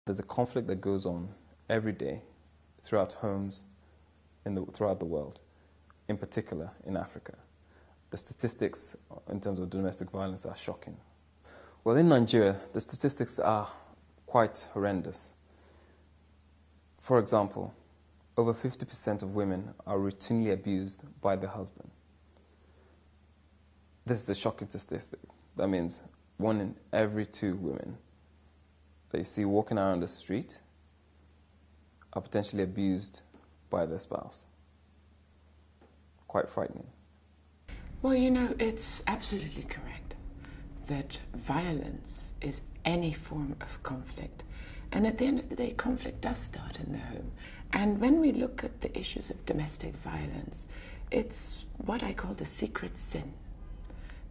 There's a conflict that goes on every day throughout homes throughout the world, in particular in Africa. The statistics in terms of domestic violence are shocking. Well, in Nigeria, the statistics are quite horrendous. For example, over 50% of women are routinely abused by their husband. This is a shocking statistic. That means 1 in every 2 women that you see walking around the street are potentially abused by their spouse. Quite frightening. Well, you know, it's absolutely correct that violence is any form of conflict. And at the end of the day, conflict does start in the home. And when we look at the issues of domestic violence, it's what I call the secret sin,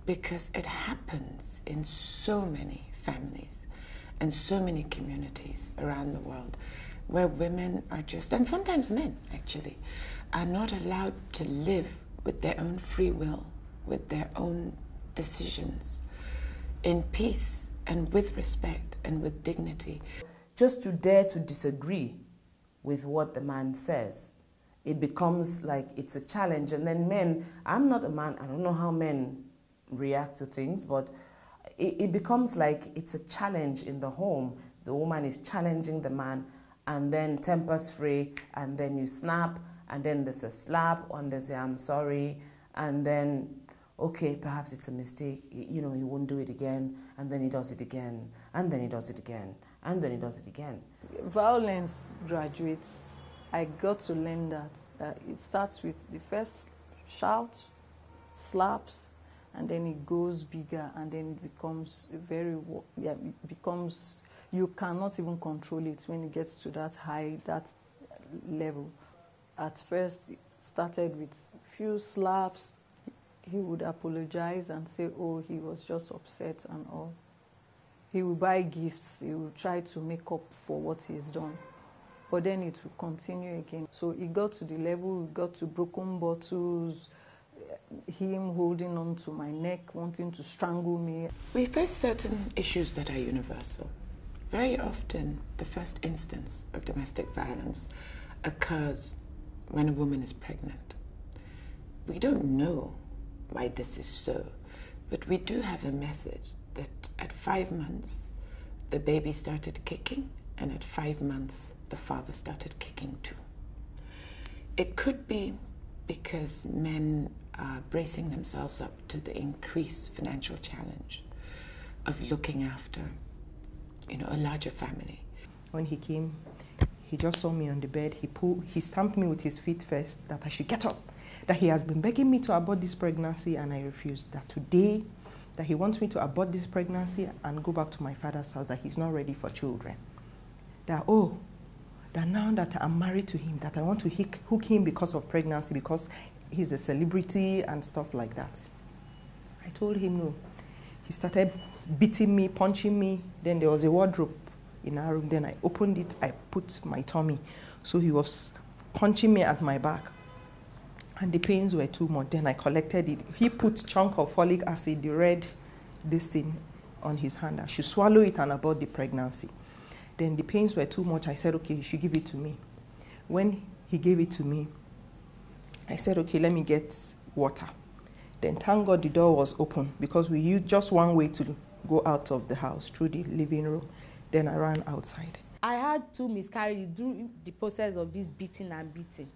because it happens in so many families and so many communities around the world where women are just, and sometimes men actually, are not allowed to live with their own free will, with their own decisions, in peace and with respect and with dignity. Just to dare to disagree with what the man says, it becomes like it's a challenge. And then men, I'm not a man, I don't know how men react to things, but it becomes like it's a challenge in the home. The woman is challenging the man, and then tempers free, and then you snap, and then there's a slap, and there's a I'm sorry, and then, okay, perhaps it's a mistake, you know, he won't do it again, and then he does it again, and then he does it again, and then he does it again. Violence graduates. I got to learn that it starts with the first shout, slaps, and then it goes bigger, and then it becomes you cannot even control it when it gets to that high, that level. At first, it started with few slaps. He would apologize and say, oh, he was just upset and all. He would buy gifts. He would try to make up for what he's done. But then it would continue again. So it got to the level, it got to broken bottles, him holding on to my neck, wanting to strangle me. We face certain issues that are universal. Very often, the first instance of domestic violence occurs when a woman is pregnant. We don't know why this is so, but we do have a message that at 5 months, the baby started kicking, and at 5 months, the father started kicking too. It could be because men are bracing themselves up to the increased financial challenge of looking after, you know, a larger family. When he came, he just saw me on the bed. He stamped me with his feet first that I should get up, that he has been begging me to abort this pregnancy, and I refused. That today, that he wants me to abort this pregnancy and go back to my father's house, that he's not ready for children. That, oh, that now that I'm married to him, that I want to hook him because of pregnancy, because he's a celebrity and stuff like that. I told him no. He started beating me, punching me. Then there was a wardrobe in our room. Then I opened it, I put my tummy. So he was punching me at my back. And the pains were too much. Then I collected it. He put a chunk of folic acid, the red, this thing, on his hand. I should swallow it and abort the pregnancy. Then the pains were too much. I said, okay, you should give it to me. When he gave it to me, I said, okay, let me get water. Then thank God the door was open, because we used just one way to go out of the house, through the living room. Then I ran outside. I had 2 miscarriages during the process of this beating and beating.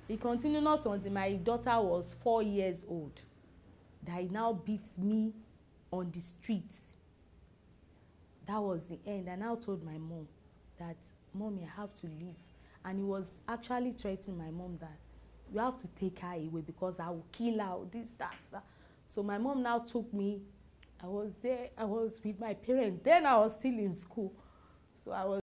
It continued not until my daughter was 4 years old that he now beats me on the streets. That was the end. I now told my mom that, Mommy, I have to leave. And he was actually threatening my mom that you have to take her away because I will kill her, this, that. So my mom now took me. I was there, I was with my parents. Then I was still in school. So I was